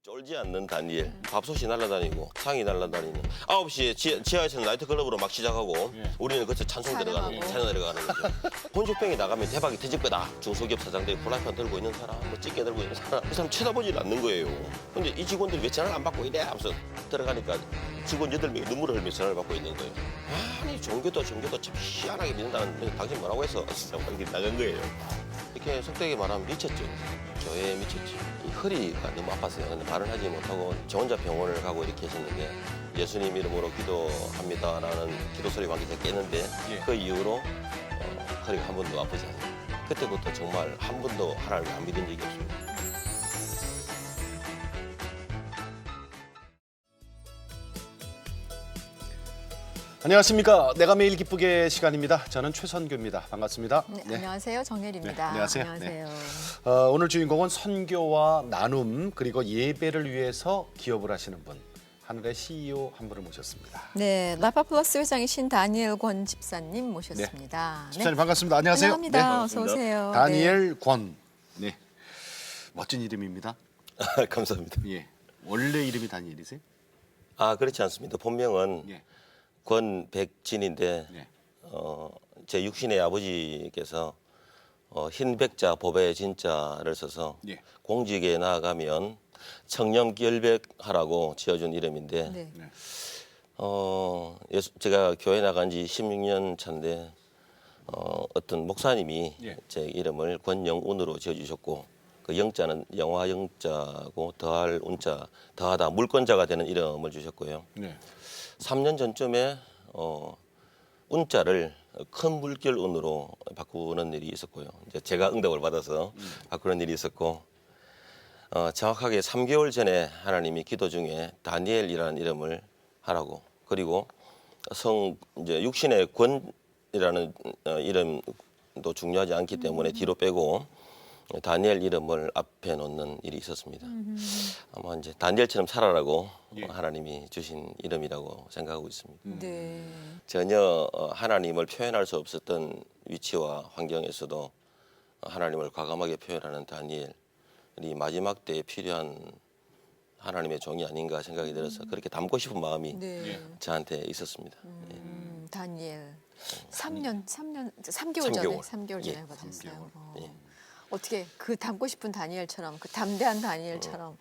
쫄지 않는 다니엘, 밥솥이 날아다니고 상이 날아다니는 9시에 지하에서 나이트클럽으로 막 시작하고 우리는 그때 찬송 들어가는 거죠. 혼수병이 나가면 대박이 터질 거다. 중소기업 사장들이 프라이팬 들고 있는 사람, 뭐 찌개 들고 있는 사람, 그 사람 쳐다보질 않는 거예요. 근데 이 직원들이 왜 전화를 안 받고 이래 하면서 들어가니까 직원 8명이 눈물을 흘리며 전화를 받고 있는 거예요. 아니 종교도 참 희한하게 믿는다는 당신 뭐라고 해서 이렇게 나간 거예요. 이렇게 속되게 말하면 미쳤죠. 저에 미쳤지. 이 허리가 너무 아팠어요. 근데 말을 하지 못하고 저 혼자 병원을 가고 이렇게 했었는데 예수님 이름으로 기도합니다라는 기도 소리가 계속 깼는데 그 이후로 허리가 한 번도 아프지 않아요. 그때부터 정말 한 번도 하나님을 안 믿은 적이 없습니다. 안녕하십니까. 내가 매일 기쁘게 시간입니다. 저는 최선규입니다. 반갑습니다. 네. 안녕하세요. 정혜리입니다. 안녕하세요. 안녕하세요. 오늘 주인공은 선교와 나눔 그리고 예배를 위해서 기업을 하시는 분, 하늘의 CEO 한 분을 모셨습니다. 네, 라파플러스 회장이신 다니엘 권 집사님 모셨습니다. 집사님 반갑습니다. 안녕하세요. 반갑습니다. 어서 오세요. 다니엘 권. 네. 멋진 이름입니다. 감사합니다. 예. 원래 이름이 다니엘이세요? 그렇지 않습니다. 본명은 예. 권백진인데 예. 제 육신의 아버지께서 흰백자 법의 진자를 써서 예. 공직에 나아가면 청렴결백하라고 지어준 이름인데 네. 제가 교회 나간 지 16년 차인데 어떤 목사님이 예. 제 이름을 권영운으로 지어주셨고 그 영자는 영화 영자고 더할 운자 더하다 물권자가 되는 이름을 주셨고요. 네. 3년 전쯤에 운자를 큰 물결 운으로 바꾸는 일이 있었고요. 이제 제가 응답을 받아서 바꾸는 일이 있었고 정확하게 3개월 전에 하나님이 기도 중에 다니엘이라는 이름을 하라고 그리고 이제 육신의 권이라는 이름도 중요하지 않기 때문에 뒤로 빼고 다니엘 이름을 앞에 놓는 일이 있었습니다. 아마 이제 다니엘처럼 살아라고 하나님이 주신 이름이라고 생각하고 있습니다. 네. 전혀 하나님을 표현할 수 없었던 위치와 환경에서도 하나님을 과감하게 표현하는 다니엘이 마지막 때에 필요한 하나님의 종이 아닌가 생각이 들어서 그렇게 닮고 싶은 마음이 네. 저한테 있었습니다. 다니엘. 3개월 전에 받으셨어요. 예. 어떻게 그 닮고 싶은 다니엘처럼 그 담대한 다니엘처럼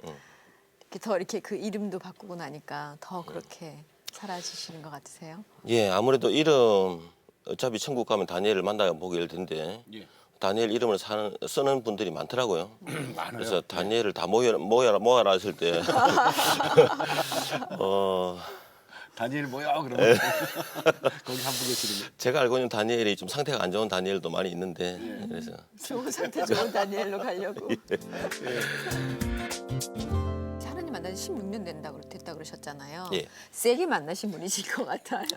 이렇게 그 이름도 바꾸고 나니까 더 그렇게 사라지시는 것 같으세요? 예, 아무래도 이름 어차피 천국 가면 다니엘을 만나 보게 될 텐데 다니엘 이름을 쓰는 분들이 많더라고요. 많아요. 그래서 다니엘을 다 모아라 했을 때 다니엘 뭐야? 그러면 거기 한 분 계시는데. 제가 알고 있는 다니엘이 좀 상태가 안 좋은 다니엘도 많이 있는데 그래서 좋은 상태 좋은 다니엘로 가려고. 하나님 만난 지 16년 됐다 그러셨잖아요. 예. 세게 만나신 분이실 것 같아요.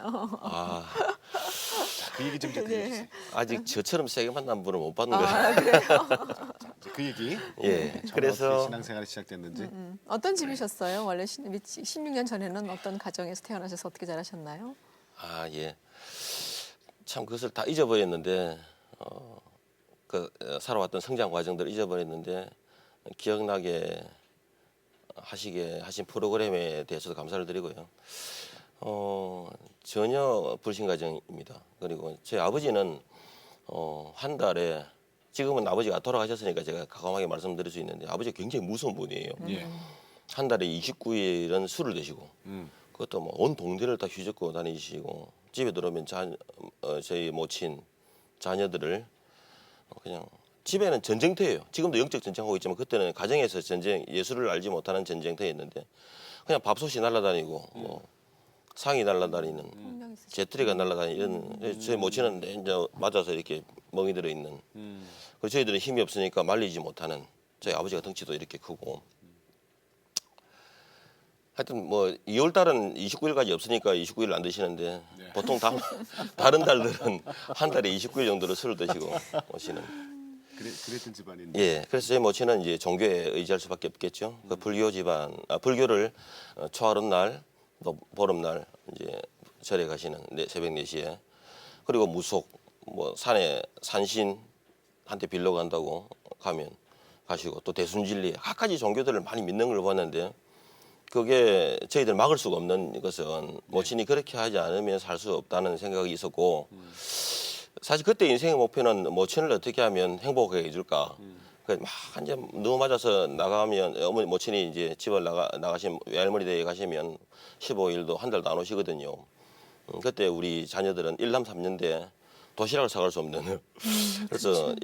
그 얘기 좀 해주세요. 아직 저처럼 세게 만난 분은 못 받는 거예요. 그래요? 그 얘기. 예. 어떻게 그래서 신앙생활이 시작됐는지. 어떤 집이셨어요? 원래 16년 전에는 어떤 가정에서 태어나셔서 어떻게 자라셨나요? 예. 참 그것을 다 잊어버렸는데 살아왔던 성장 과정들을 잊어버렸는데 기억나게 하신 프로그램에 대해서도 감사를 드리고요. 전혀 불신 가정입니다. 그리고 제 아버지는 한 달에 지금은 아버지가 돌아가셨으니까 제가 과감하게 말씀드릴 수 있는데 아버지가 굉장히 무서운 분이에요. 한 달에 29일은 술을 드시고 그것도 뭐 온 동네를 다 휘젓고 다니시고 집에 들어오면 저희 모친 자녀들을 그냥 집에는 전쟁터예요. 지금도 영적 전쟁하고 있지만 그때는 가정에서 예수를 알지 못하는 전쟁터였는데 그냥 밥솥이 날아다니고 뭐 상이 날아다니는 재떨이가 날아다니는 이런 저희 모친은 이제 맞아서 이렇게 멍이 들어 있는 그리고 저희들은 힘이 없으니까 말리지 못하는 저희 아버지가 덩치도 이렇게 크고 하여튼 뭐 2월 달은 29일까지 없으니까 29일을 안 드시는데 보통 다른 달들은 한 달에 29일 정도로 술을 드시고 오시는. 그랬던 집안인데. 예, 그래서 저희 모친은 이제 종교에 의지할 수밖에 없겠죠. 그 불교 집안, 불교를 초하룻 날, 또 보름날 이제 절에 가시는 새벽 4시에 그리고 무속, 뭐 산에 산신한테 빌려 간다고 가면 가시고 또 대순진리 각가지 종교들을 많이 믿는 걸 봤는데 그게 저희들 막을 수가 없는 것은 모친이 그렇게 하지 않으면 살 수 없다는 생각이 있었고 사실 그때 인생의 목표는 모친을 어떻게 하면 행복하게 해줄까. 막 이제 너무 맞아서 나가면 어머니 모친이 이제 집을 나가시면 외할머니 댁에 가시면 15일도 한 달도 안 오시거든요. 그때 우리 자녀들은 1남 3년대 도시락을 사갈 수 없는 그래서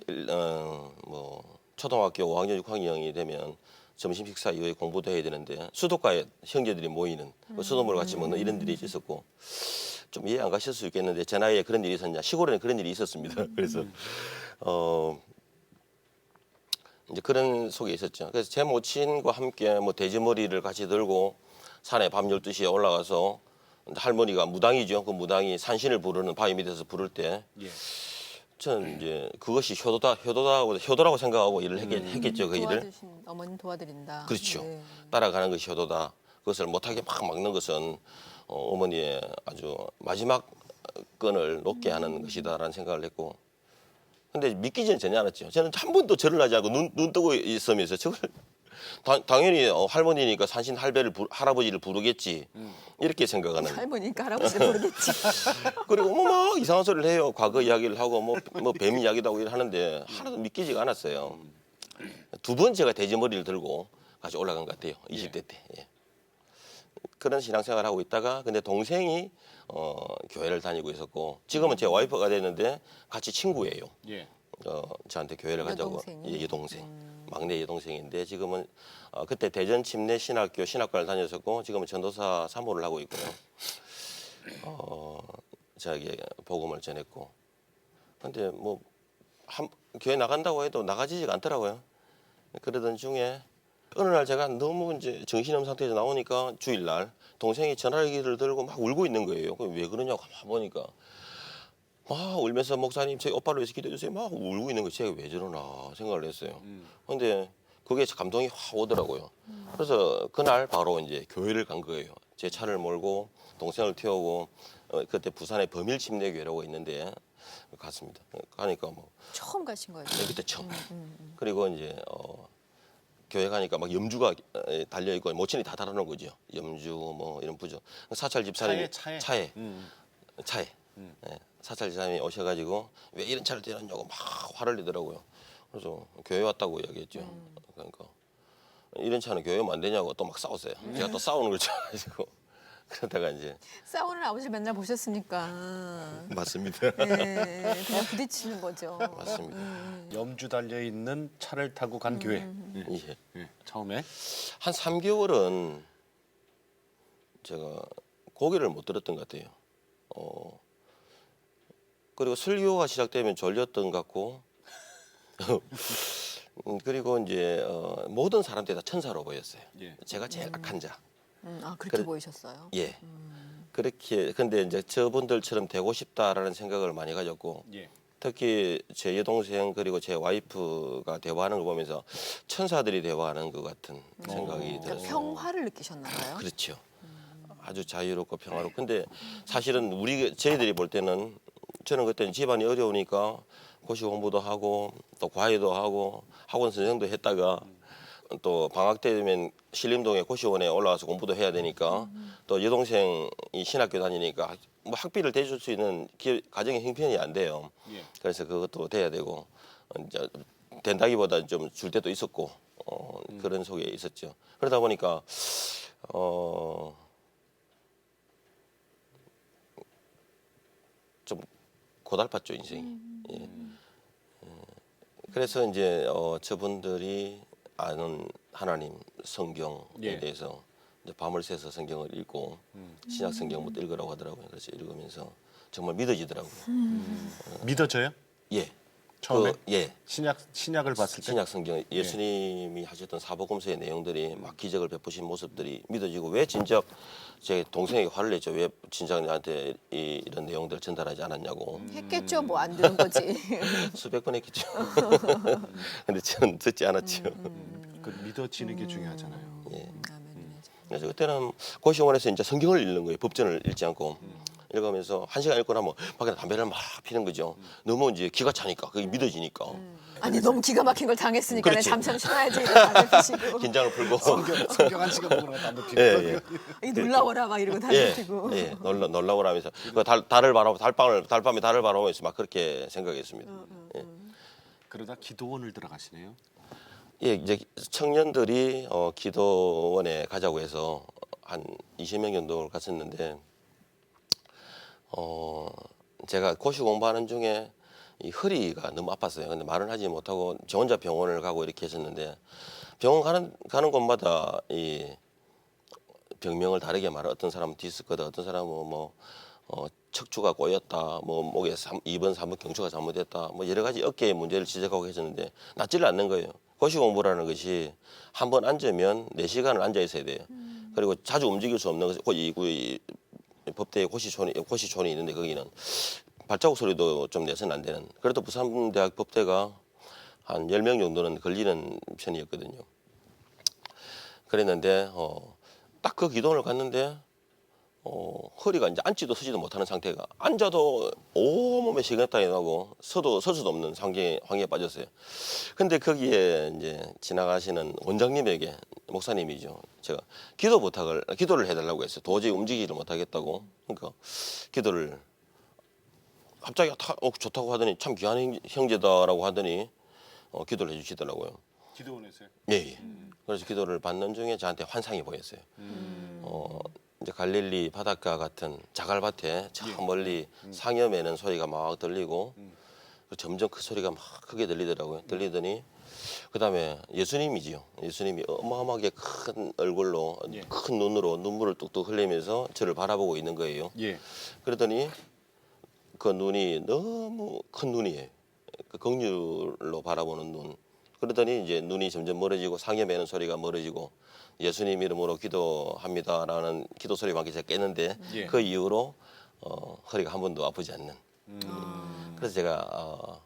뭐 초등학교 5학년 6학년이 되면 점심 식사 이후에 공부도 해야 되는데 수도가에 형제들이 모이는 수돗물 같이 먹는 이런 일이 있었고 좀 이해 안 가실 수 있겠는데 제 나이에 그런 일이 있었냐 시골에는 그런 일이 있었습니다. 그래서 이제 그런 속에 있었죠. 그래서 제 모친과 함께 뭐 돼지머리를 같이 들고 산에 밤 12시에 올라가서 할머니가 무당이죠. 그 무당이 산신을 부르는 바위 밑에서 부를 때 저는 이제 그것이 효도라고 생각하고 일을 했겠죠. 그 일을. 어머니 도와드린다. 그렇죠. 네. 따라가는 것이 효도다. 그것을 못하게 막 막는 것은 어머니의 아주 마지막 끈을 놓게 하는 것이다라는 생각을 했고 근데 믿기지는 전혀 않았죠. 저는 한 번도 절을 하지 않고 눈 뜨고 있으면서 저걸 당연히 할머니니까 산신 할아버지를 부르겠지 이렇게 생각하는. 할머니니까 할아버지를 모르겠지. 그리고 막 이상한 소리를 해요. 과거 이야기를 하고 뭐 뱀 이야기도 하고 하는데 하나도 믿기지가 않았어요. 두 번 제가 돼지머리를 들고 같이 올라간 것 같아요. 20대 때. 예. 그런 신앙생활을 하고 있다가 근데 동생이 교회를 다니고 있었고 지금은 제 와이프가 됐는데 같이 친구예요. 예. 저한테 교회를 가자고. 여동생이? 예, 여동생. 막내 여동생인데 지금은 그때 대전 침례신학교 신학과를 다녔었고 지금은 전도사 사모를 하고 있고요. 저에게 복음을 전했고. 근데 뭐 교회 나간다고 해도 나가지지가 않더라고요. 그러던 중에 어느 날 제가 너무 이제 정신없는 상태에서 나오니까 주일날 동생이 전화기를 들고 막 울고 있는 거예요. 왜 그러냐고 가만 보니까 막 울면서 목사님 저희 오빠를 위해서 기도해 주세요. 막 울고 있는 거 제가 왜 저러나 생각을 했어요. 근데 그게 감동이 확 오더라고요. 그래서 그날 바로 이제 교회를 간 거예요. 제 차를 몰고 동생을 태우고 그때 부산에 범일침례교회라고 있는데 갔습니다. 가니까 뭐 처음 가신 거예요? 네, 그때 처음. 그리고 이제 교회 가니까 막 염주가 달려 있고 모친이 다 달아놓은 거죠. 염주 뭐 이런 부죠. 사찰 집사님이 차에. 네, 사찰 집사님이 오셔가지고 왜 이런 차를 대놨냐고 막 화를 내더라고요. 그래서 교회 왔다고 이야기했죠. 그러니까 이런 차는 교회 오면 안 되냐고 또 막 싸웠어요. 제가 또 싸우는 걸 좋아해가지고 그러다가 이제 싸우는 아버지 맨날 보셨으니까. 맞습니다. 네, 그냥 부딪히는 거죠. 맞습니다. 염주 달려 있는 차를 타고 간 교회. 예. 예. 처음에 한 3개월은 제가 고개를 못 들었던 것 같아요. 그리고 설교가 시작되면 졸렸던 것 같고 그리고 이제 모든 사람들이 다 천사로 보였어요. 예. 제가 제일 악한 자. 그렇게 그래- 보이셨어요? 예. 그렇게 근데 이제 저분들처럼 되고 싶다라는 생각을 많이 가졌고 예. 특히 제 여동생 그리고 제 와이프가 대화하는 걸 보면서 천사들이 대화하는 것 같은 생각이 그러니까 들었어요. 평화를 느끼셨나 봐요? 그렇죠. 아주 자유롭고 평화롭고. 근데 사실은 저희들이 볼 때는 저는 그때는 집안이 어려우니까 고시 공부도 하고 또 과외도 하고 학원 선생도 했다가 또 방학 때 되면 신림동에 고시원에 올라가서 공부도 해야 되니까 또 여동생이 신학교 다니니까 뭐 학비를 대줄 수 있는 가정의 형편이 안 돼요. 예. 그래서 그것도 돼야 되고 이제 된다기보다 좀 줄 때도 있었고 그런 속에 있었죠. 그러다 보니까 좀 고달팠죠 인생이. 예. 그래서 이제 저분들이 아는 하나님 성경에 예. 대해서 이제 밤을 새서 성경을 읽고 신약 성경부터 읽으라고 하더라고요. 그래서 읽으면서 정말 믿어지더라고요. 믿어져요? 예. 처음에 예. 신약을 봤을 때 신약 성경 예수님이 하셨던 사복음서의 내용들이 막 기적을 베푸신 모습들이 믿어지고 왜 진작 제 동생에게 화를 냈죠. 왜 진작 나한테 이런 내용들을 전달하지 않았냐고. 했겠죠. 뭐 안 되는 거지. 수백 번 했겠죠. 근데 저는 듣지 않았죠. 그 믿어지는 게 중요하잖아요. 예. 아멘. 그래서 그때는 고시원에서 이제 성경을 읽는 거예요. 법전을 읽지 않고. 읽으면서 1시간 읽고 나면 밖에 담배를 막 피는 거죠. 너무 이제 기가 차니까 그게 믿어지니까. 아니 너무 기가 막힌 걸 당했으니까 그렇지. 잠깐 쉬어야지 담배 피시고 긴장을 풀고 성경 한 시간 보고 담배 피고. 예, 이 놀라워라 막 이러고 담배 예, 피고. 예, 놀라고라면서 그 달밤에 달을 바라보면서 막 그렇게 생각했습니다. 예. 그러다 기도원을 들어가시네요. 예, 이제 청년들이 기도원에 가자고 해서 한 20명 정도 갔었는데 제가 고시 공부하는 중에 이 허리가 너무 아팠어요. 근데 말은 하지 못하고 저 혼자 병원을 가고 이렇게 했었는데 병원 가는 곳마다 이 병명을 다르게 말해. 어떤 사람은 디스크다, 어떤 사람은 척추가 꼬였다, 목에 2번, 3번 경추가 잘못됐다, 여러 가지 어깨의 문제를 지적하고 했었는데 낫지를 않는 거예요. 고시 공부라는 것이 한 번 앉으면 4시간을 앉아 있어야 돼요. 그리고 자주 움직일 수 없는 것이 이 법대에 고시촌이 있는데 거기는 발자국 소리도 좀 내서는 안 되는. 그래도 부산대학 법대가 한 10명 정도는 걸리는 편이었거든요. 그랬는데 딱 그 기도원을 갔는데 허리가 이제 앉지도 서지도 못하는 상태가 앉아도 온몸에 식은땀이 나고 설 수도 없는 상황에 빠졌어요. 근데 거기에 이제 지나가시는 원장님에게 목사님이죠. 제가 기도를 해달라고 했어요. 도저히 움직이지를 못하겠다고. 그러니까 기도를 갑자기 좋다고 하더니 참 귀한 형제다라고 하더니 기도를 해주시더라고요. 기도원에서요? 예. 그래서 기도를 받는 중에 저한테 환상이 보였어요. 이제 갈릴리 바닷가 같은 자갈밭에 저 멀리 상여 매는 소리가 막 들리고 점점 그 소리가 막 크게 들리더라고요. 들리더니 그다음에 예수님이지요. 예수님이 어마어마하게 큰 얼굴로 큰 눈으로 눈물을 뚝뚝 흘리면서 저를 바라보고 있는 거예요. 예. 그러더니 그 눈이 너무 큰 눈이에요. 그 긍휼로 바라보는 눈. 그러더니 이제 눈이 점점 멀어지고 상여 매는 소리가 멀어지고 예수님 이름으로 기도합니다라는 기도 소리만 제가 깼는데 예. 그 이후로 허리가 한 번도 아프지 않는. 그래서 제가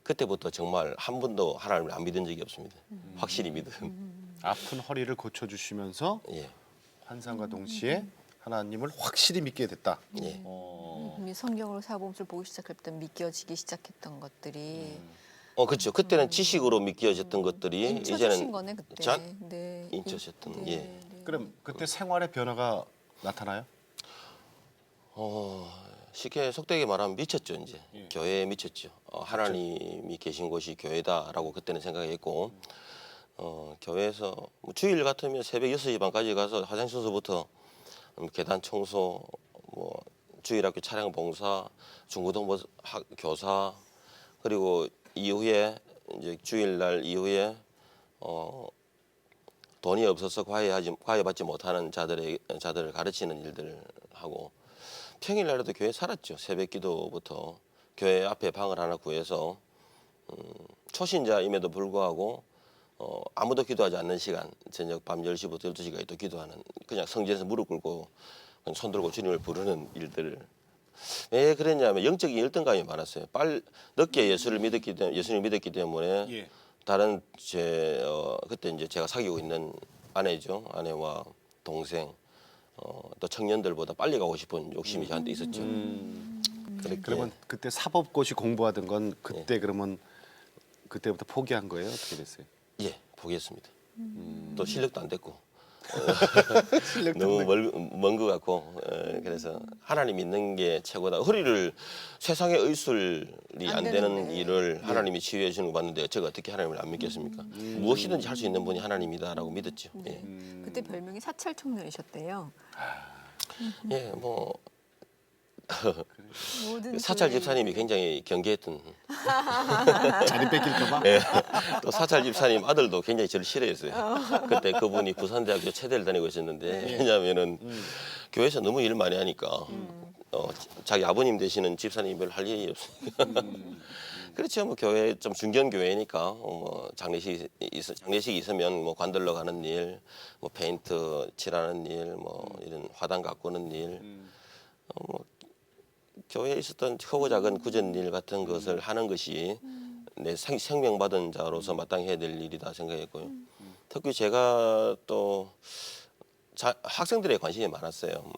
그때부터 정말 한 번도 하나님을 안 믿은 적이 없습니다. 확실히 믿은. 아픈 허리를 고쳐주시면서 예. 환상과 동시에 하나님을 확실히 믿게 됐다. 예. 이미 성경으로 사복음서를 보기 시작할 때 믿겨지기 시작했던 것들이 그렇죠. 그때는 지식으로 믿겨졌던 것들이 인쳐주신 이제는 거네 그때. 네. 인쳐졌던. 네. 예. 네. 그럼 그때 생활의 변화가 나타나요? 쉽게 속되게 말하면 미쳤죠. 이제 예. 교회에 미쳤죠. 하나님이 계신 곳이 교회다라고 그때는 생각했고 교회에서 주일 같으면 새벽 6시 반까지 가서 화장실 청소부터 계단 청소, 주일학교 차량 봉사, 중고등부 교사, 그리고 이후에 이제 주일날 이후에 돈이 없어서 과외받지 못하는 자들을 가르치는 일들을 하고 평일날에도 교회 살았죠. 새벽기도부터 교회 앞에 방을 하나 구해서 초신자임에도 불구하고 아무도 기도하지 않는 시간, 저녁 밤 10시부터 12시까지 또 기도하는, 그냥 성전에서 무릎 꿇고 그냥 손 들고 주님을 부르는 일들을. 왜 그랬냐면 영적인 열등감이 많았어요. 늦게 예수님을 믿었기 때문에 예. 다른 그때 이제 제가 사귀고 있는 아내죠. 아내와 동생, 또 청년들보다 빨리 가고 싶은 욕심이 저한테 있었죠. 그러면 그때 사법고시 공부하던 건 그때 그러면 그때부터 포기한 거예요? 어떻게 됐어요? 예, 포기했습니다. 또 실력도 안 됐고 실력도 너무 먼 것 같고 그래서 하나님 믿는 게 최고다. 세상의 의술이 안 안 되는 되는데. 일을 하나님이 치유해 주는 거 봤는데 제가 어떻게 하나님을 안 믿겠습니까? 무엇이든지 할 수 있는 분이 하나님이다라고 믿었죠. 예. 그때 별명이 사찰 청년이셨대요. 예, 모든 사찰 교회 집사님이 굉장히 경계했던. 자리 뺏길까 봐? 예. 또 사찰 집사님 아들도 굉장히 저를 싫어했어요. 그때 그분이 부산대학교 체대를 다니고 있었는데 왜냐하면은 교회에서 너무 일 많이 하니까 자기 아버님 되시는 집사님이 별로 할 일이 없으니까. 그렇죠. 교회 좀 중견 교회니까 장례식이 있으면 관들러 가는 일, 페인트 칠하는 일, 이런 화단 가꾸는 일, 교회에 있었던 크고 작은 굳은 일 같은 것을 하는 것이 내 생명받은 자로서 마땅히 해야 될 일이다 생각했고요. 특히 제가 또 학생들에 관심이 많았어요.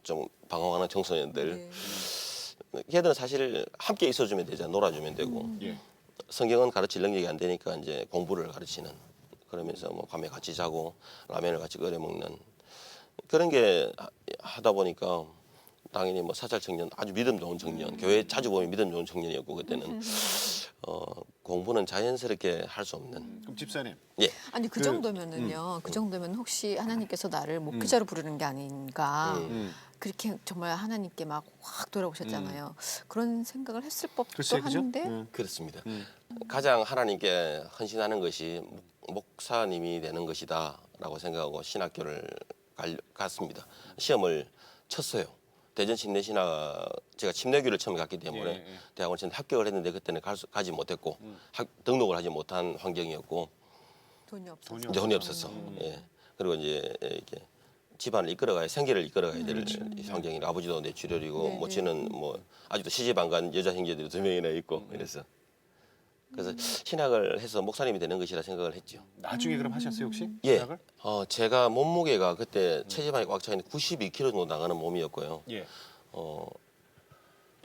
좀 방황하는 청소년들. 걔들은 사실 함께 있어주면 되잖아. 놀아주면 되고. 예. 성경은 가르칠 능력이 안 되니까 이제 공부를 가르치는. 그러면서 뭐 밤에 같이 자고 라면을 같이 끓여 먹는 그런 게 하다 보니까 당연히 뭐 사찰 청년 아주 믿음 좋은 청년 교회 자주 보면 믿음 좋은 청년이었고 그때는 공부는 자연스럽게 할 수 없는. 그럼 집사님. 예. 아니 그 정도면은요. 그 정도면 혹시 하나님께서 나를 목회자로 부르는 게 아닌가. 그렇게 정말 하나님께 막 확 돌아오셨잖아요. 그런 생각을 했을 법도 글쎄, 그죠? 한데 그렇습니다. 가장 하나님께 헌신하는 것이 목사님이 되는 것이다라고 생각하고 신학교를 갔습니다. 시험을 쳤어요. 대전 침례신학 제가 침례교를 처음 갔기 때문에 예. 대학원 전 합격을 했는데 그때는 가지 못했고 등록을 하지 못한 환경이었고 돈이 없어서. 돈이 없었어. 예. 그리고 이제 이렇게 집안을 이끌어가야 생계를 이끌어가야 될 환경이 아버지도 뇌출혈이고 네네. 모친은 뭐 아직도 시집 안 간 여자 형제들이 2명이나 있고 그래서 신학을 해서 목사님이 되는 것이라 생각을 했죠. 나중에 그럼 하셨어요 혹시? 예. 신학을? 제가 몸무게가 그때 체지방이 꽉 차 있는 92kg 정도 나가는 몸이었고요. 예.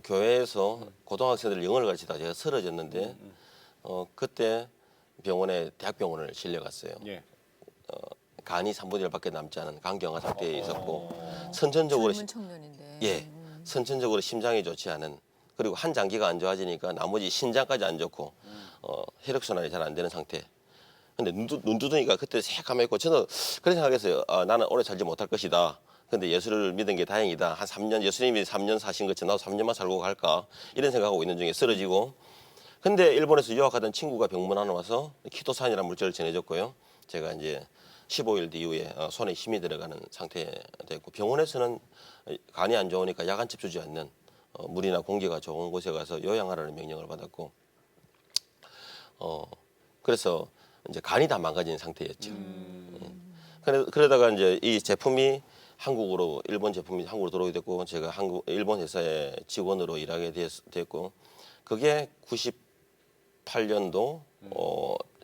교회에서 고등학생들 영어를 가르치다가 제가 쓰러졌는데 그때 병원에 대학병원을 실려갔어요. 예. 간이 3분의 1밖에 남지 않은 간경화 상태에 있었고 선천적으로 젊은 청년인데. 예 선천적으로 심장이 좋지 않은 그리고 한 장기가 안 좋아지니까 나머지 신장까지 안 좋고 혈액순환이 잘 안 되는 상태. 근데 눈 뜨니까 그때 새까맣고 저는 그런 생각했어요. 나는 오래 살지 못할 것이다. 근데 예수를 믿은 게 다행이다. 한 3년 예수님이 3년 사신 것처럼 나도 3년만 살고 갈까 이런 생각하고 있는 중에 쓰러지고. 근데 일본에서 유학하던 친구가 병문 안에 와서 키토산이라는 물질을 전해줬고요. 제가 이제 15일 이후에 손에 힘이 들어가는 상태 됐고 병원에서는 간이 안 좋으니까 약한첩 주지 않는 물이나 공기가 좋은 곳에 가서 요양하라는 명령을 받았고 그래서 이제 간이 다 망가진 상태였죠. 그러다가 이제 이 제품이 일본 제품이 한국으로 들어오게 됐고 제가 일본 회사의 직원으로 일하게 됐고 그게 98년도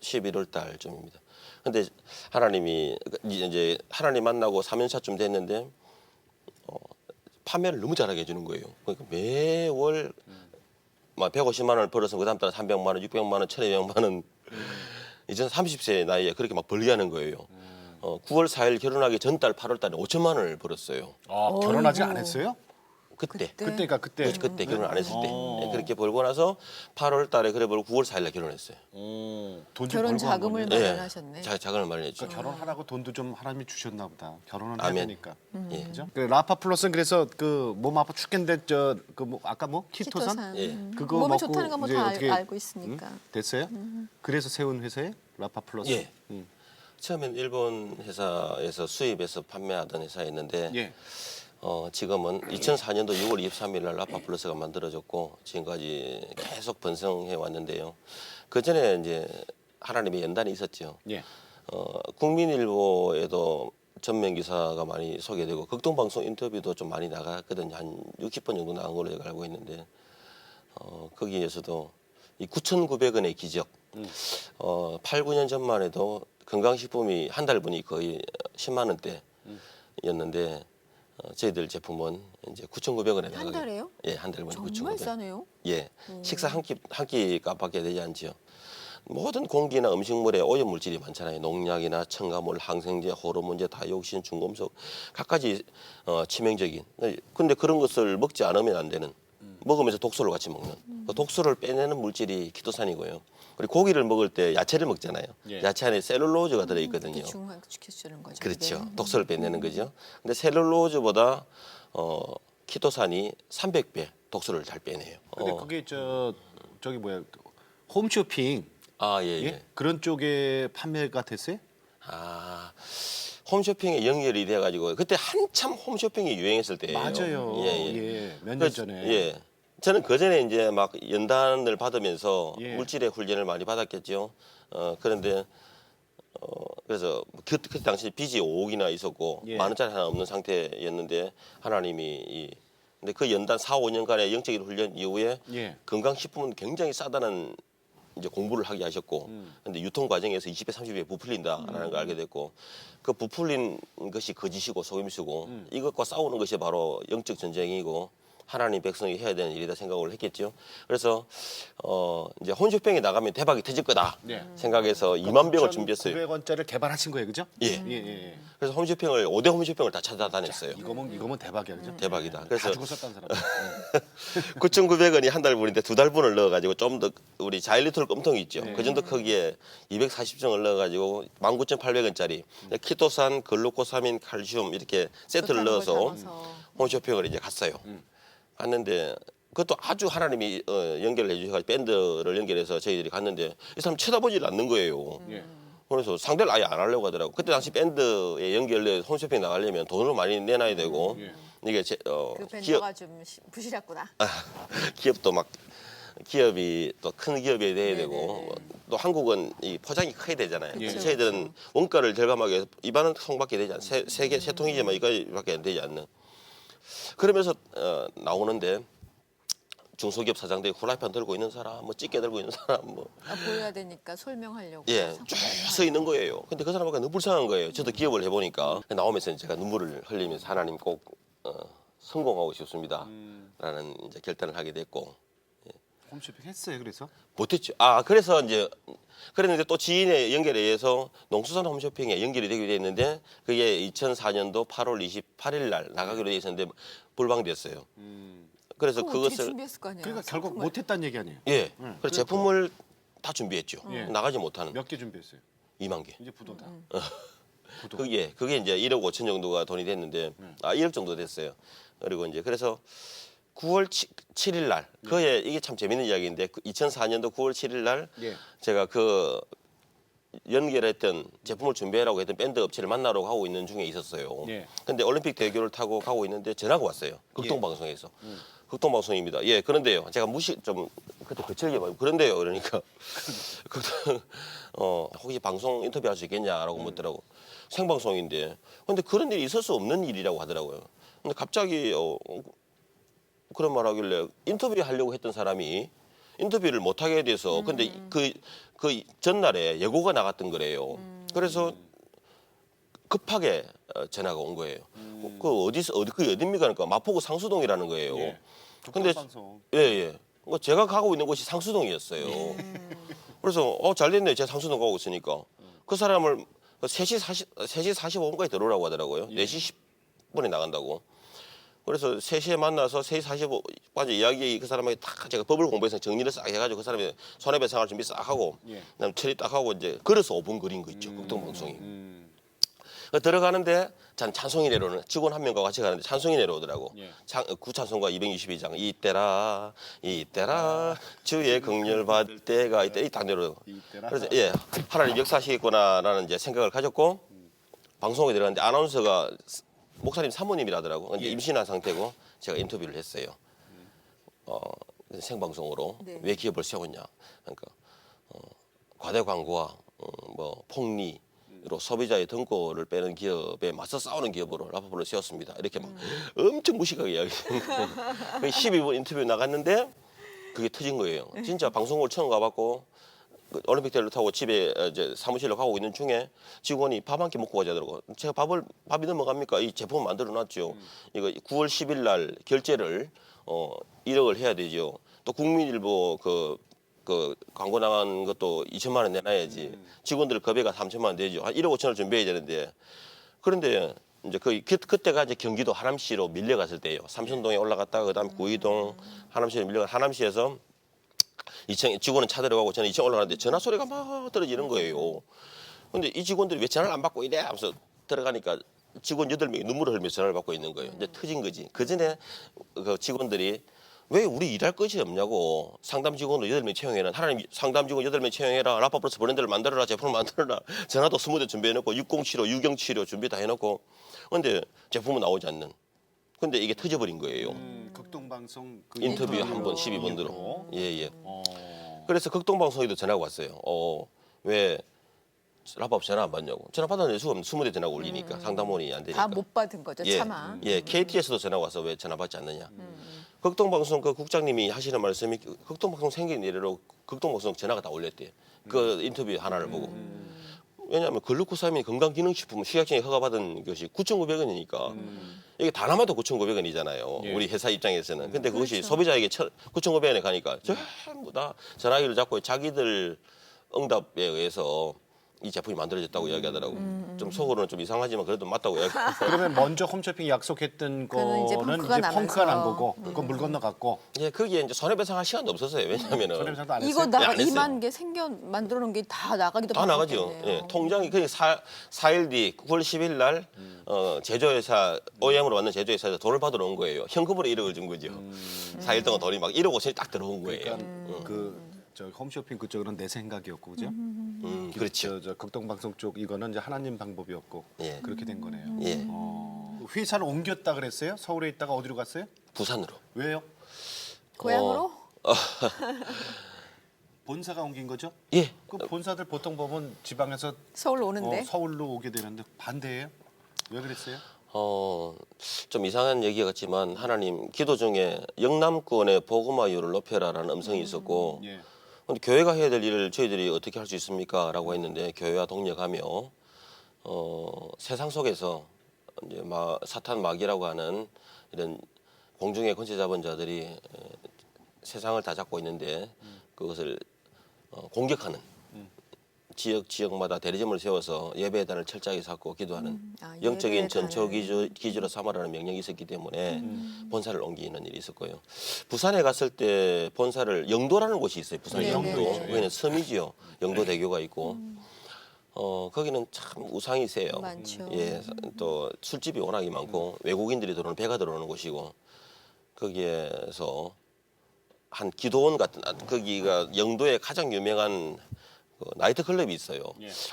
11월 달쯤입니다. 근데 하나님이 이제 하나님 만나고 3년차쯤 됐는데 판매를 너무 잘하게 해주는 거예요. 그러니까 매월 막 150만 원을 벌어서 그다음 달에 300만 원, 600만 원, 1,200만 원. 이제 30세 나이에 그렇게 막 벌게 하는 거예요. 9월 4일 결혼하기 전달 8월 달에 5천만 원을 벌었어요. 결혼 아직 안 어이구. 했어요? 그때. 그때가 그때. 그때 결혼 안 했을 때. 그렇게 벌고 나서 8월 달에 그래 벌고 9월 4일 날 결혼했어요. 돈좀 결혼 벌고 한 자금을 거네. 마련하셨네. 자금을 마련했죠. 그러니까 결혼하라고 돈도 좀 하나님이 주셨나 보다. 결혼은 아멘. 해야 되니까. 예. 그죠? 그 라파 플러스는 그래서 그 몸 아파 죽겠는데 아까 뭐 키토산? 예. 그거 몸에 먹고 좋다는 건 뭐 이제 다 어떻게- 알고 있으니까. 됐어요? 그래서 세운 회사에 라파 플러스. 예. 처음엔 일본 회사에서 수입해서 판매하던 회사였는데 예. 지금은 2004년도 6월 23일 날 라파 플러스가 만들어졌고 지금까지 계속 번성해 왔는데요. 그 전에 이제 하나님의 연단이 있었죠. 예. 국민일보에도 전면 기사가 많이 소개되고 극동방송 인터뷰도 좀 많이 나갔거든요. 한 60번 정도 나간 걸로 제가 알고 있는데 거기에서도 이 9,900원의 기적 8, 9년 전만 해도 건강식품이 한 달분이 거의 10만 원대였는데 저희들 제품은 이제 9,900원에 나가게. 한 달에요? 예, 한 달분이 정말 9,900원. 싸네요. 예, 식사 한 끼 값밖에 되지 않죠. 모든 공기나 음식물에 오염 물질이 많잖아요. 농약이나 첨가물, 항생제, 호르몬제, 다이옥신, 중금속 각가지 치명적인. 근데 그런 것을 먹지 않으면 안 되는. 먹으면서 독소를 같이 먹는. 그 독소를 빼내는 물질이 키토산이고요. 그리고 고기를 먹을 때 야채를 먹잖아요. 예. 야채 안에 셀룰로즈가 들어있거든요. 중화시켜주는 거죠. 그렇죠. 그게. 독소를 빼내는 거죠. 근데 셀룰로즈보다 키토산이 300배 독소를 잘 빼내요. 근데 그게 저기 뭐야 홈쇼핑 예, 예? 예. 그런 쪽에 판매가 됐어요? 홈쇼핑에 연결이 돼가지고 그때 한참 홈쇼핑이 유행했을 때예요. 맞아요. 예, 예. 예. 몇 년 그, 전에. 예. 저는 그 전에 이제 막 연단을 받으면서 예. 물질의 훈련을 많이 받았겠죠. 그런데 그래서 그때 당시 빚이 5억이나 있었고 예. 10,000원짜리 하나 없는 상태였는데 하나님이 근데 그 연단 4, 5년간의 영적인 훈련 이후에 예. 건강식품은 굉장히 싸다는 이제 공부를 하게 하셨고, 근데 유통 과정에서 20배, 30배 부풀린다라는 걸 알게 됐고, 그 부풀린 것이 거짓이고 속임수고, 이것과 싸우는 것이 바로 영적 전쟁이고, 하나님 백성이 해야 되는 일이다 생각을 했겠죠. 그래서 이제 홈쇼핑에 나가면 대박이 터질 거다 네. 생각해서 2만 병을 준비했어요. 900원짜리를 개발하신 거예요, 그죠? 예. 예. 그래서 홈쇼핑을 5대 홈쇼핑을 다 찾아다녔어요. 이거면 대박이야, 그죠? 대박이다. 그래서 가지고 썼다는 사람. 9,900원이 한 달 분인데 2달분을 넣어가지고 좀 더 우리 자일리톨 껌통이 있죠. 네. 그 정도 크기에 240정을 넣어가지고 19,800원짜리 키토산, 글루코사민, 칼슘 이렇게 세트를 넣어서 홈쇼핑을 이제 갔어요. 갔는데 그것도 아주 하나님이 연결을 해주셔가지고 밴드를 연결해서 저희들이 갔는데 이 사람 쳐다보질 않는 거예요. 예. 그래서 상대를 아예 안 하려고 하더라고. 그때 당시 밴드에 연결돼 홈쇼핑 나가려면 돈을 많이 내놔야 되고 이게 그 밴드가 좀 부실했구나. 기업도 막 기업이 또 큰 기업이 돼야 되고 네네네. 또 한국은 이 포장이 커야 되잖아요. 그렇죠, 저희들은 원가를 절감하기 위해서 입안은 통밖에 되지 않아요. 세 통이지만 이거밖에 안 되지 않는. 그러면서 나오는데 중소기업 사장들이 후라이팬 들고 있는 사람, 뭐 찌개 들고 있는 사람, 뭐 보여야 되니까 설명하려고. 예, 쭉 서 있는 거예요. 근데 그 사람보다 너무 불쌍한 거예요. 저도 기업을 해보니까 나오면서 제가 눈물을 흘리면서 하나님 꼭 성공하고 싶습니다. 라는 이제 결단을 하게 됐고 홈쇼핑 했어요, 그래서? 못했죠. 그래서 이제 그랬는데 또 지인의 연결에 의해서 농수산 홈쇼핑에 연결이 되게 돼 있는데 그게 2004년도 8월 28일 날 나가기로 돼 있었는데 불방됐어요. 그래서 그것을 준비했을 거 아니에요. 그러니까 결국 못했다는 얘기 아니에요? 예, 그래서 제품을 다 준비했죠. 예. 나가지 못하는 몇 개 준비했어요? 2만 개. 이제 부도다. 그게 이제 1억 5천 정도가 돈이 됐는데 1억 정도 됐어요. 그리고 이제 그래서 9월 7일 날 그에 이게 참 재밌는 이야기인데 2004년도 9월 7일 날 예. 제가 그 연결했던 제품을 준비하라고 했던 밴드 업체를 만나러 가고 있는 중에 있었어요. 예. 근데 올림픽 대교를 타고 가고 있는데 전화가 왔어요. 극동방송에서. 극동방송입니다. 예, 그런데요. 제가 그때 거칠게 말고 그런데요. 그러니까 혹시 방송 인터뷰할 수 있겠냐라고 묻더라고. 생방송인데. 근데 그런 일이 있을 수 없는 일이라고 하더라고요. 근데 갑자기 그런 말 하길래 인터뷰 하려고 했던 사람이 인터뷰를 못 하게 돼서 근데 그 전날에 예고가 나갔던 거래요. 그래서 급하게 전화가 온 거예요. 그 어디입니까? 그러니까 마포구 상수동이라는 거예요. 예. 근데 방송. 예. 제가 가고 있는 곳이 상수동이었어요. 그래서 잘 됐네. 제가 상수동 가고 있으니까. 그 사람을 3시 45분까지 들어오라고 하더라고요. 4시 10분에 나간다고. 그래서 3시에 만나서 3시 45분까지 이야기 그 사람에게 딱 제가 법을 공부해서 정리를 싹 해가지고 그 사람이 손해배상할 준비 싹 하고 그다음 처리 딱 하고 이제 걸어서 5분 거리인 거 있죠. 극동방송이. 들어가는데 찬송이 내려오는 직원 한 명과 같이 가는데 찬송이 내려오더라고. 구찬송가 222장 이때라 주의 긍휼 받을 때가 이때 딱 내려오고. 그래서 하나님 역사하시겠구나라는 이제 생각을 가졌고 방송에 들어갔는데 아나운서가 목사님 사모님이라더라고. 근데 임신한 상태고 제가 인터뷰를 했어요. 생방송으로 네. 왜 기업을 세웠냐. 그러니까 과대 광고와 뭐 폭리 로 소비자의 등골을 빼는 기업에 맞서 싸우는 기업으로 라파포를 세웠습니다. 이렇게 막 엄청 무식하게 이야기했는데 12분 인터뷰 나갔는데 그게 터진 거예요. 진짜 방송국을 처음 가봤고 올림픽 대회를 타고 집에 이제 사무실로 가고 있는 중에 직원이 밥 한 끼 먹고 가자더라고. 제가 밥이 넘어갑니까? 이 제품 만들어놨죠. 이거 9월 10일 날 결제를 1억을 해야 되죠. 또 국민일보 그 광고 나간 것도 2천만 원 내놔야지. 직원들 급여가 3천만 원 되죠. 한 1억 5천을 준비해야 되는데. 그런데 이제 그때가 이제 경기도 하남시로 밀려갔을 때예요. 삼천동에 올라갔다가 그다음 구이동 하남시로 밀려가 하남시에서 2층 직원은 차 들어가고 저는 2층 올라가는데 전화 소리가 막 떨어지는 거예요. 근데 이 직원들이 왜 전화를 안 받고 이래 하면서 들어가니까 직원 8명이 눈물을 흘리면서 전화를 받고 있는 거예요. 이제 터진 거지. 그 전에 그 직원들이 왜 우리 일할 것이 없냐고 상담 직원을 8명 채용해라. 하나님 상담 직원 8명 채용해라. 라파플러스 브랜드를 만들어라. 제품을 만들어라. 전화도 20대 준비해놓고 6075, 유경치료 준비 다 해놓고 근데 제품은 나오지 않는. 근데 이게 터져버린 거예요. 극동방송 그 인터뷰 한 번 12번 들어. 예. 그래서 극동방송에도 전화가 왔어요. 왜 라파업 전화 안 받냐고. 전화 받아낼 수가 없는 20대 전화가 울리니까 상담원이 안 되니까. 다 못 받은 거죠, 차마. KT에서도 전화가 와서 왜 전화 받지 않느냐. 극동방송 그 국장님이 하시는 말씀이 극동방송 생긴 이래로 극동방송 전화가 다 올렸대요. 그 인터뷰 하나를 보고. 왜냐하면 글루코사민 건강기능식품 식약청에 허가받은 것이 9,900원이니까 이게 다 남아도 9,900원이잖아요. 예. 우리 회사 입장에서는. 근데 그것이 그렇죠. 소비자에게 9,900원에 가니까 전부 다 전화기를 잡고 자기들 응답에 의해서 이 제품이 만들어졌다고 이야기하더라고. 좀 속으로는 좀 이상하지만 그래도 맞다고 이야기하고. 그러면 먼저 홈쇼핑 약속했던 그거는 이제 거는 펑크가 이제 펑크가 난 나면서. 거고 그건 물 건너갔고 예, 거기에 이제 손해배상할 시간도 없었어요. 왜냐하면은 손해배상도 안 했어요. 이거 나가 안 했어요. 2만 개 만들어 놓은 게 다 나가기도 다 나가죠. 바빴겠네요. 예, 통장이 그냥 4일 뒤 9월 10일 날 제조회사 OEM으로 만든 제조회사에서 돈을 받으러 온 거예요. 현금으로 1억을 준 거죠. 4일 동안 돈이 막 1억 5천이 딱 들어온 거예요. 그러니까 저 홈쇼핑 그쪽은 내 생각이었고 그죠? 그렇죠. 저 극동방송 쪽 이거는 이제 하나님 방법이었고 예. 그렇게 된 거네요. 예, 회사를 옮겼다 그랬어요? 서울에 있다가 어디로 갔어요? 부산으로. 왜요? 고향으로? 본사가 옮긴 거죠? 예, 그 본사들 보통 보면 지방에서 서울로 오는데. 서울로 오게 되는데 반대예요? 왜 그랬어요? 좀 이상한 얘기 같지만 하나님 기도 중에 영남권의 복음화율을 높여라라는 음성이 있었고 예. 근데 교회가 해야 될 일을 저희들이 어떻게 할 수 있습니까? 라고 했는데 교회와 동력하며 세상 속에서 이제 사탄 마귀라고 하는 이런 공중의 권세 잡은 자들이 세상을 다 잡고 있는데 그것을 공격하는 지역마다 대리점을 세워서 예배단을 철저하게 쌓고 기도하는 영적인 예배단을. 전초 기지로 삼아라는 명령이 있었기 때문에 본사를 옮기는 일이 있었고요. 부산에 갔을 때 본사를 영도라는 곳이 있어요. 부산 네, 영도. 네, 네. 거기는 섬이지요. 영도대교가 있고 거기는 참 우상이 세요. 많죠. 예, 또 술집이 워낙에 많고 외국인들이 들어오는 배가 들어오는 곳이고 거기에서 한 기도원 같은 거기가 영도의 가장 유명한 그 나이트 클럽이 있어요.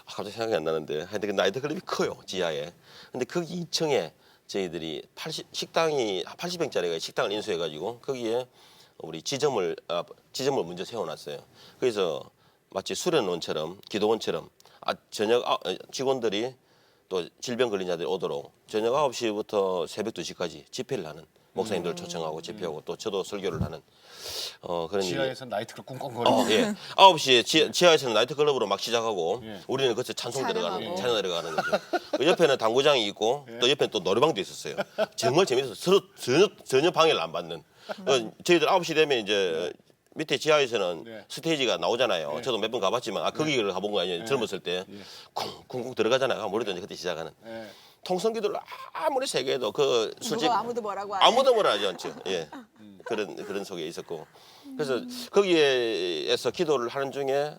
갑자기 생각이 안 나는데 하여튼 그 나이트 클럽이 커요 지하에. 근데 거기 2층에 저희들이 식당이 80평짜리가 식당을 인수해가지고 거기에 우리 지점을 먼저 세워놨어요. 그래서 마치 수련원처럼 기도원처럼 저녁 직원들이 또 질병 걸린 자들이 오도록 저녁 9시부터 새벽 2시까지 집회를 하는 목사님들 초청하고 집회하고 또 저도 설교를 하는 그런 일이. 지하에서 나이트클럽 꿍꿍거리고 예. 9시에 지하에서는 나이트클럽으로 막 시작하고 예. 우리는 거기서 찬양 찬양하고. 들어가는 거죠. 그 옆에는 당구장이 있고 또 옆에는 또 노래방도 있었어요. 정말 재밌어서 서로 전혀 방해를 안 받는. 저희들 9시 되면 이제 밑에 지하에서는 네. 스테이지가 나오잖아요. 저도 몇 번 가봤지만 거기를 가본 거 아니에요. 젊었을 때 쿵쿵쿵 들어가잖아요. 모르던 이제 그때 시작하는. 예. 통성기도를 아무리 세게 해도 그 술집 누가 아무도 뭐라고 안 해. 아무도 뭐라 하지 않죠. 예. 그런 속에 있었고. 그래서 거기에서 기도를 하는 중에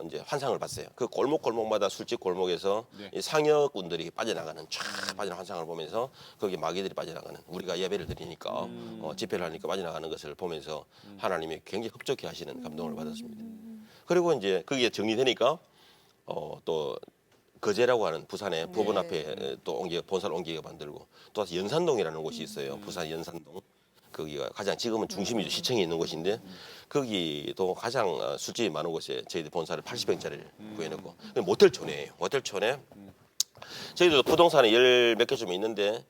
이제 환상을 봤어요. 그 골목골목마다 술집 골목에서 네. 이 상여꾼들이 빠져나가는 쫙 빠져나가는 환상을 보면서 거기 마귀들이 빠져나가는 우리가 예배를 드리니까 집회를 하니까 빠져나가는 것을 보면서 하나님이 굉장히 흡족해 하시는 감동을 받았습니다. 그리고 이제 그게 정리되니까 또 거제라고 하는 부산의 법원 앞에 또 본사를 옮기게 만들고 또 연산동이라는 곳이 있어요. 부산 연산동. 거기가 가장 지금은 중심이죠. 시청에 있는 곳인데 거기도 가장 술집이 많은 곳에 저희들 본사를 80평짜리를 구해놓고 모텔촌이에요. 모텔촌에 저희도 부동산에 10몇 개 좀 있는데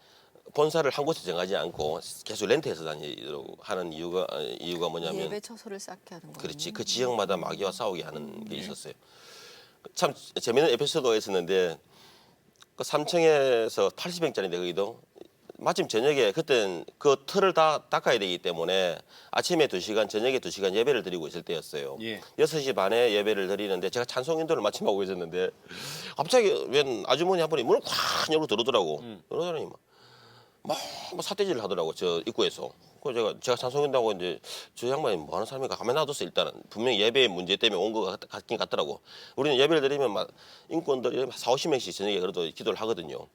본사를 한 곳에 정하지 않고 계속 렌트해서 다니도록 하는 이유가 뭐냐면 예배 처소를 쌓게 하는 거예요. 그렇지. 그 지역마다 마귀와 싸우게 하는 게 있었어요. 참 재미있는 에피소드가 있었는데 그 3층에서 80평짜리인데 거기도 마침 저녁에 그땐 그 틀을 다 닦아야 되기 때문에 아침에 2시간 저녁에 2시간 예배를 드리고 있을 때였어요. 예. 6시 반에 예배를 드리는데 제가 찬송 인도를 마침 하고 있었는데 갑자기 웬 아주머니 한 분이 문을 콱 열고 들어오더라고. 그러더니 막 삿대질을 하더라고 저 입구에서. 그래서 제가 찬송 인도하고 이제 저 양반이 뭐 하는 사람인가 가만히 놔뒀어. 일단은 분명히 예배 문제 때문에 온 거 같긴 같더라고. 우리는 예배를 드리면 막 인권들이 40~50명씩 저녁에 그래도 기도를 하거든요.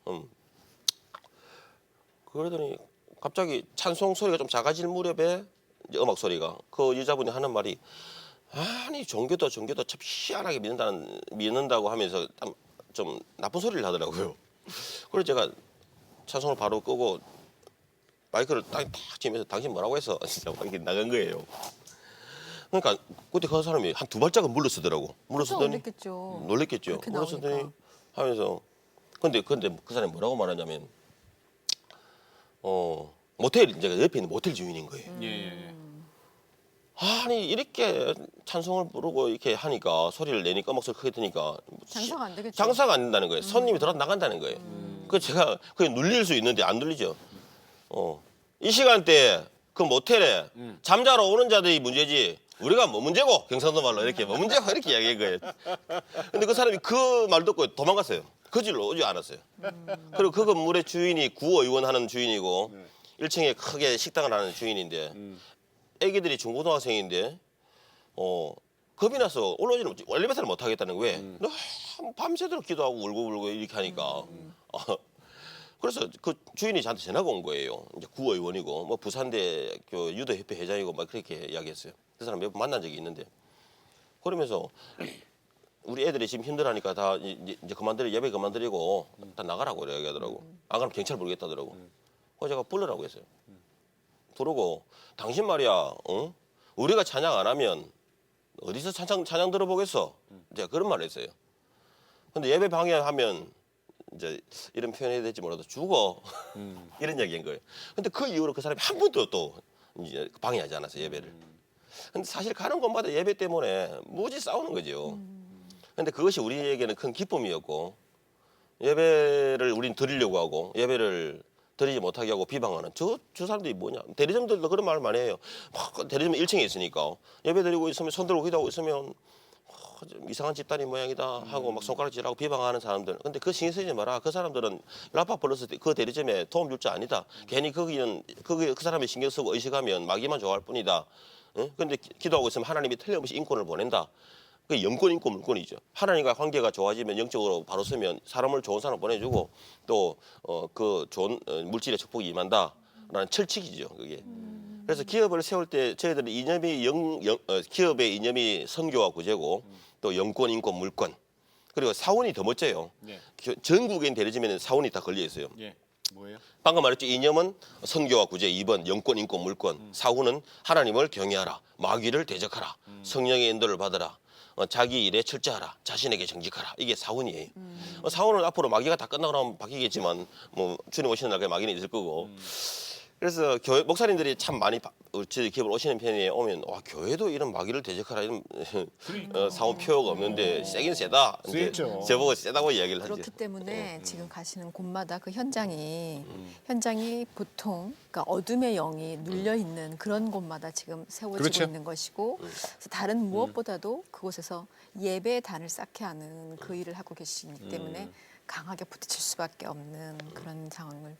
그러더니 갑자기 찬송 소리가 좀 작아질 무렵에 이제 음악 소리가 그 여자분이 하는 말이 아니 종교도 참 희한하게 믿는다고 하면서 좀 나쁜 소리를 하더라고요. 그래서 제가 찬송을 바로 끄고 마이크를 딱 치면서 당신 뭐라고 해서 진짜 이렇게 나간 거예요. 그러니까 그때 그 사람이 한 2발짝은 물러서더라고. 물러서더니 놀랬겠죠. 그렇게 물러서더니 나오니까. 하면서 근데 그 사람이 뭐라고 말하냐면 모텔 이제 옆에 있는 모텔 주인인 거예요. 예. 아니 이렇게 찬송을 부르고 이렇게 하니까 소리를 내니까 목소리 크게 드니까 장사가 안 되겠죠. 장사가 안 된다는 거예요. 손님이 들어 나간다는 거예요. 그 제가 그게 눌릴 수 있는데 안 눌리죠. 이 시간대에 그 모텔에 잠자러 오는 자들이 문제지 우리가 뭐 문제고 경상도 말로 이렇게 뭐 문제고 이렇게 이야기한 거예요. 근데 그 사람이 그 말 듣고 도망갔어요. 그 질로 오지 않았어요. 그리고 그 건물의 주인이 구의원 하는 주인이고 1층에 크게 식당을 하는 주인인데 애기들이 중고등학생인데 겁이 나서 올라오지는 못지 엘리베이터를 못 하겠다는 거예요. 밤새도록 기도하고 울고 이렇게 하니까 그래서 그 주인이 저한테 전화가 온 거예요. 이제 구의원이고 뭐 부산대학교 유도협회 회장이고 막 그렇게 이야기했어요. 그 사람 몇 번 만난 적이 있는데 그러면서 우리 애들이 지금 힘들어하니까 다 이제 그만드리 예배 그만드리고 다 나가라고 이야기하더라고. 안 그러면 경찰 부르겠다더라고. 그래서 제가 불러라고 했어요. 부르고 당신 말이야, 우리가 찬양 안 하면 어디서 찬양 들어보겠어? 제가 그런 말을 했어요. 근데 예배 방해하면 이제 이런 표현해야 될지 몰라도 죽어 이런 이야기한 거예요. 근데 그 이후로 그 사람이 한 번도 또 이제 방해하지 않았어요 예배를. 근데 사실 가는 곳마다 예배 때문에 무지 싸우는 거죠. 근데 그것이 우리에게는 큰 기쁨이었고 예배를 우린 드리려고 하고 예배를 드리지 못하게 하고 비방하는 저 사람들이 뭐냐. 대리점들도 그런 말 많이 해요. 막 대리점 1층에 있으니까 예배 드리고 있으면 손 들고 기도하고 있으면 좀 이상한 집단이 모양이다 하고 막 손가락질하고 비방하는 사람들. 근데 그 신경 쓰지 마라. 그 사람들은 라파 플러스 그 대리점에 도움 줄 줄 아니다. 괜히 거기는 그 사람이 신경 쓰고 의식하면 마귀만 좋아할 뿐이다. 응? 근데 기도하고 있으면 하나님이 틀림없이 인권을 보낸다. 그 영권, 인권, 물권이죠. 하나님과 관계가 좋아지면 영적으로 바로 서면 사람을 좋은 사람 보내주고 또 그 좋은 물질의 축복이 임한다라는 철칙이죠. 그게. 그래서 기업을 세울 때 저희들은 이념이 기업의 이념이 선교와 구제고 또 영권, 인권, 물권 그리고 사원이 더 멋져요. 네. 전국인 대리점에는 사원이 다 걸려 있어요. 예. 뭐예요? 방금 말했죠. 이념은 선교와 구제 2번 영권, 인권, 물권. 사후는 하나님을 경외하라. 마귀를 대적하라. 성령의 인도를 받으라. 자기 일에 철저하라. 자신에게 정직하라. 이게 사원이에요. 사원은 앞으로 마귀가 다 끝나고 나면 바뀌겠지만 뭐 주님 오시는 날까지 마귀는 있을 거고. 그래서 교회 목사님들이 참 많이 저희 기업을 오시는 편에 오면 와 교회도 이런 마귀를 대적하라 이런 사원 표어가 없는데 세긴 세다. 이제 세죠. 저보고 세다고 이야기를 하죠. 그렇기 때문에 지금 가시는 곳마다 그 현장이 보통 그러니까 어둠의 영이 눌려 있는 그런 곳마다 지금 세워지고 그렇죠. 있는 것이고 그래서 다른 무엇보다도 그곳에서 예배의 단을 쌓게 하는 그 일을 하고 계시기 때문에 강하게 부딪힐 수밖에 없는 그런 상황을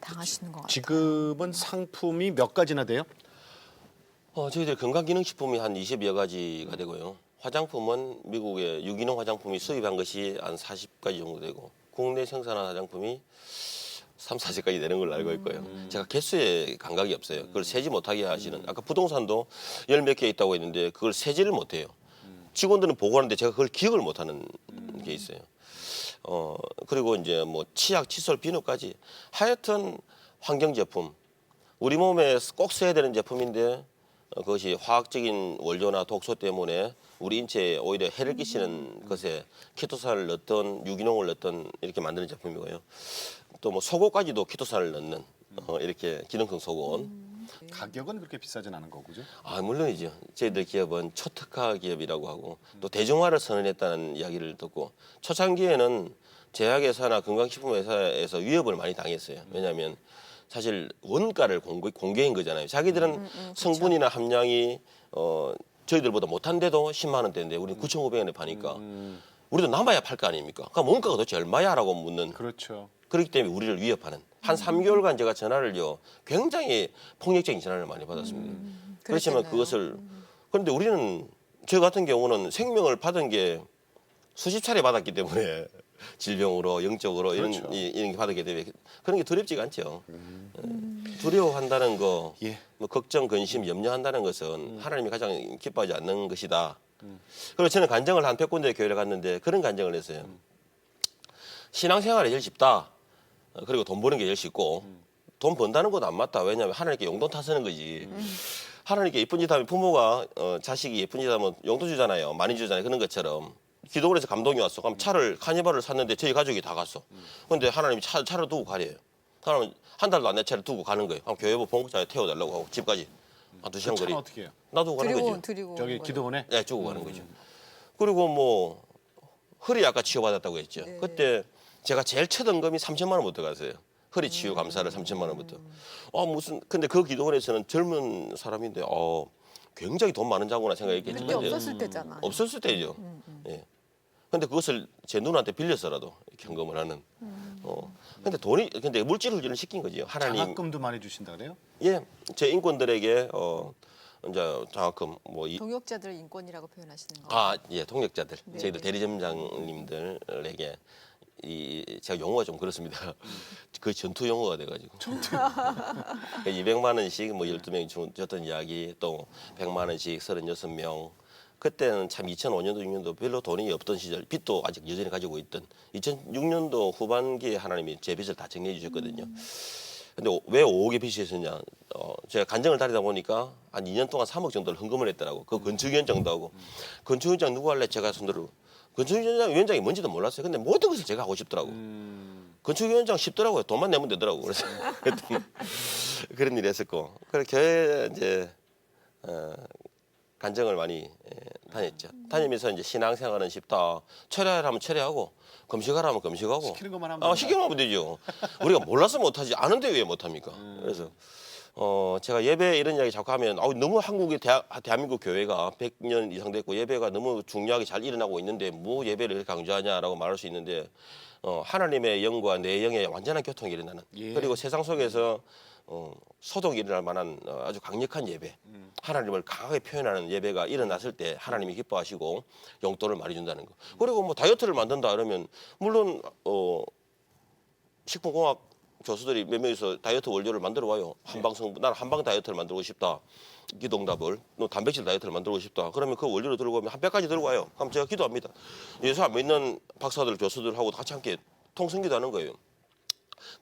당하시는 것 같아요. 지금은 상품이 몇 가지나 돼요? 저희들 건강기능식품이 한 20여 가지가 되고요. 화장품은 미국의 유기농 화장품이 수입한 것이 한 40가지 정도 되고 국내 생산한 화장품이 3, 40가지 되는 걸로 알고 있고요. 제가 개수에 감각이 없어요. 그걸 세지 못하게 하시는. 아까 부동산도 열 몇 개 있다고 했는데 그걸 세지를 못해요. 직원들은 보고하는데 제가 그걸 기억을 못하는 게 있어요. 그리고 이제 뭐 치약, 칫솔, 비누까지 하여튼 환경 제품 우리 몸에 꼭 써야 되는 제품인데 그것이 화학적인 원료나 독소 때문에 우리 인체에 오히려 해를 끼치는 것에 키토산을 넣든 유기농을 넣든 이렇게 만드는 제품이고요. 또 뭐 속옷까지도 키토산을 넣는 이렇게 기능성 속옷. 가격은 그렇게 비싸진 않은 거고, 그죠? 아 물론이죠. 저희들 기업은 초특화 기업이라고 하고 또 대중화를 선언했다는 이야기를 듣고 초창기에는 제약회사나 건강식품회사에서 위협을 많이 당했어요. 왜냐하면 사실 원가를 공개한 거잖아요. 자기들은 성분이나 함량이 저희들보다 못한데도 10만 원대인데 우리는 9,500원에 파니까 우리도 남아야 팔 거 아닙니까? 그럼 원가가 도대체 얼마야라고 묻는. 그렇죠. 그렇기 때문에 우리를 위협하는 한 3개월간 제가 전화를요 굉장히 폭력적인 전화를 많이 받았습니다. 그렇지만 그랬잖아요. 그것을 그런데 우리는 저 같은 경우는 생명을 받은 게 수십 차례 받았기 때문에 질병으로 영적으로 그렇죠. 이런 게 받았기 때문에 그런 게 두렵지가 않죠. 두려워한다는 거, 예. 뭐 걱정, 근심, 염려한다는 것은 하나님이 가장 기뻐하지 않는 것이다. 그리고 저는 간증을 한 100군데 교회를 갔는데 그런 간증을 했어요. 신앙생활이 제일 쉽다. 그리고 돈 버는 게 제일 쉽고 돈 번다는 것도 안 맞다. 왜냐하면 하나님께 용돈 타쓰는 거지. 하나님께 예쁜 짓 하면 부모가 자식이 예쁜 짓 하면 용돈 주잖아요. 많이 주잖아요. 그런 것처럼 기도원에서 감동이 왔어. 그럼 카니발을 샀는데 저희 가족이 다 갔어. 그런데 하나님이 차를 두고 가래요. 그러면 한 달도 안 내 차를 두고 가는 거예요. 그럼 교회부 봉급자에 태워달라고 하고 집까지. 한 2시간 거리. 차는 어떻게 해요? 놔두고 가는 거죠. 드리고 저기 오는 기도원에? 네, 주고 가는 거죠. 그리고 뭐 허리 아까 치료받았다고 했죠. 네. 그때 제가 제일 첫 원금이 3천만 원부터 갔어요. 허리 치유 감사를 3천만 원부터. 무슨 근데 그 기도원에서는 젊은 사람인데 굉장히 돈 많은 자구나 생각했겠지만 그때 없었을 때잖아. 없었을 때죠. 예. 근데 그것을 제 누나한테 빌려서라도 현금을 하는. 근데 근데 물질 훈련을 시킨 거죠. 하나님. 장학금도 많이 주신다 그래요? 예, 제 인권들에게 이제 장학금 뭐 동역자들 인권이라고 표현하시는 거. 예, 통역자들, 네. 저희들 대리점장님들에게 제가 용어가 좀 그렇습니다. 그 전투 용어가 돼가지고. 200만 원씩 뭐 12명이 줬던 이야기, 또 100만 원씩 36명. 그때는 참 2005년도, 6년도 별로 돈이 없던 시절, 빚도 아직 여전히 가지고 있던 2006년도 후반기에 하나님이 제 빚을 다 정리해 주셨거든요. 근데 왜 5억의 빚이 있었냐? 제가 간증을 다니다 보니까 한 2년 동안 3억 정도를 헌금을 했더라고. 그 건축위원장도 하고. 건축위원장 누구 할래? 제가 손들고. 건축위원장이 뭔지도 몰랐어요. 근데 모든 것을 제가 하고 싶더라고. 건축위원장 쉽더라고요. 돈만 내면 되더라고. 그래서 그런 일이 했었고. 그래서 교회 이제 간증을 많이 다녔죠. 다니면서 이제 신앙생활은 쉽다. 철회하라면 철회하고 금식하라면 금식하고. 시키는 것만 하면 시키면 하면 되죠. 우리가 몰라서 못하지. 아는데 왜 못합니까? 그래서 제가 예배 이런 이야기 자꾸 하면 너무 한국의 대한민국 교회가 100년 이상 됐고 예배가 너무 중요하게 잘 일어나고 있는데 뭐 예배를 이렇게 강조하냐라고 말할 수 있는데 하나님의 영과 내 영의 완전한 교통이 일어나는 그리고 세상 속에서 소동이 일어날 만한 아주 강력한 예배 하나님을 강하게 표현하는 예배가 일어났을 때 하나님이 기뻐하시고 용돈을 많이 준다는 거. 그리고 뭐 다이어트를 만든다 그러면 물론 식품공학 교수들이 몇 명이서 다이어트 원료를 만들어 와요. 나는 한방 다이어트를 만들고 싶다. 기도응답을. 너 단백질 다이어트를 만들고 싶다. 그러면 그 원료를 들고 오면 한 100가지 들고 와요. 그럼 제가 기도합니다. 예수 안 믿는 박사들, 교수들하고 같이 함께 통성기도 하는 거예요.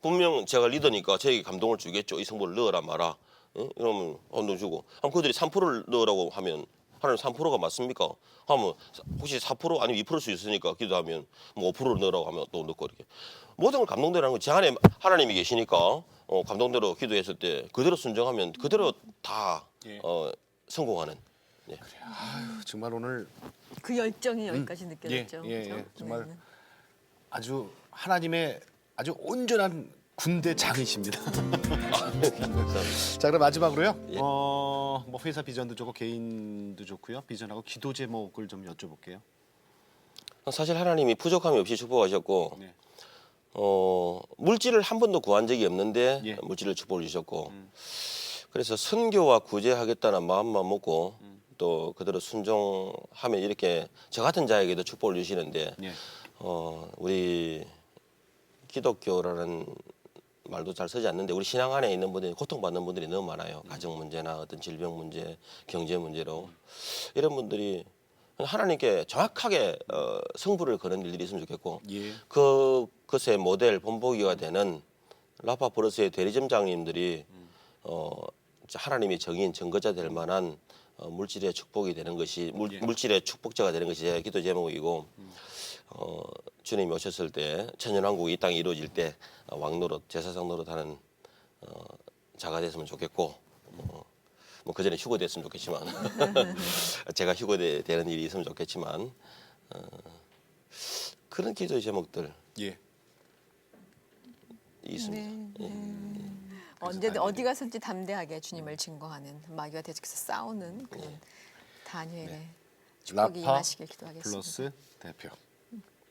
분명 제가 리더니까 저에게 감동을 주겠죠. 이 성분을 넣어라 마라. 응? 이러면 돈 주고. 그럼 그들이 3%를 넣으라고 하면 하나님 3%가 맞습니까? 하면 혹시 4% 아니면 2%일 수 있으니까 기도하면 뭐 5%를 넣으라고 하면 또 넣고 이렇게. 모든 걸 감동대로 하는 거. 제 안에 하나님이 계시니까 감동대로 기도했을 때 그대로 순종하면 그대로 다 성공하는. 예. 아유, 정말 오늘 그 열정이 여기까지 느껴졌죠. 그렇죠? 정말 네. 아주 하나님의 아주 온전한 군대 장이십니다. 자, 그럼 마지막으로요. 예. 뭐 회사 비전도 좋고 개인도 좋고요. 비전하고 기도 제목을 좀 여쭤볼게요. 사실 하나님이 부족함이 없이 축복하셨고 네. 물질을 한 번도 구한 적이 없는데 예. 물질을 축복을 주셨고 그래서 선교와 구제하겠다는 마음만 먹고 또 그대로 순종하면 이렇게 저 같은 자에게도 축복을 주시는데 예. 우리 기독교라는 말도 잘 쓰지 않는데 우리 신앙 안에 있는 분들이 고통받는 분들이 너무 많아요. 가정 문제나 어떤 질병 문제, 경제 문제로 이런 분들이 하나님께 정확하게 성부를 거는 일들이 있으면 좋겠고 예. 그것의 모델 본보기가 되는 라파포르스의 대리점장님들이 하나님의 정인 증거자 될 만한 물질의 축복이 되는 것이 물질의 축복자가 되는 것이 제 기도 제목이고 주님이 오셨을 때 천년왕국이 이 땅에 이루어질 때 왕노릇 제사장 노릇하는 자가 됐으면 좋겠고 뭐 그전에 휴거됐으면 좋겠지만 제가 휴거되는 일이 있으면 좋겠지만 그런 기도 제목들 예. 있습니다. 언제든 어디 가서든지 담대하게 주님을 증거하는 마귀와 계속해서 싸우는 그런 다니엘의 축복이 임하시길 기도하겠습니다. 플러스 대표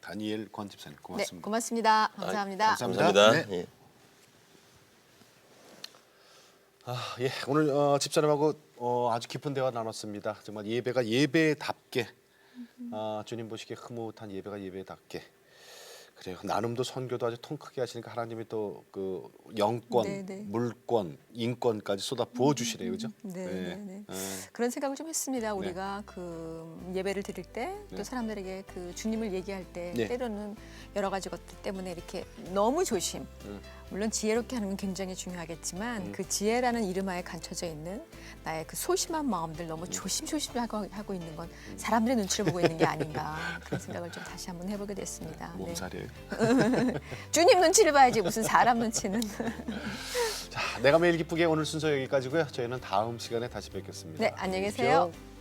다니엘 권 집사님 네, 고맙습니다. 고맙습니다. 감사합니다. 감사합니다. 네. 예. 예, 오늘 집사님하고 아주 깊은 대화 나눴습니다. 정말 예배가 예배답게 주님 보시기에 흐뭇한 예배가 예배답게 그래요. 나눔도 선교도 아주 통 크게 하시니까 하나님이 또 그 영권, 네네. 물권, 인권까지 쏟아 부어 주시네요, 그죠? 네. 그런 생각을 좀 했습니다. 우리가 그 예배를 드릴 때 또 사람들에게 그 주님을 얘기할 때 네. 때로는 여러 가지 것들 때문에 이렇게 너무 조심. 물론 지혜롭게 하는 건 굉장히 중요하겠지만 그 지혜라는 이름하에 감춰져 있는 나의 그 소심한 마음들 너무 조심조심 하고 있는 건 사람들의 눈치를 보고 있는 게 아닌가 그런 생각을 좀 다시 한번 해보게 됐습니다. 네. 몸살이에요. 주님 눈치를 봐야지 무슨 사람 눈치는. 자, 내가 매일 기쁘게 오늘 순서 여기까지고요. 저희는 다음 시간에 다시 뵙겠습니다. 네, 안녕히 계세요. 계십시오.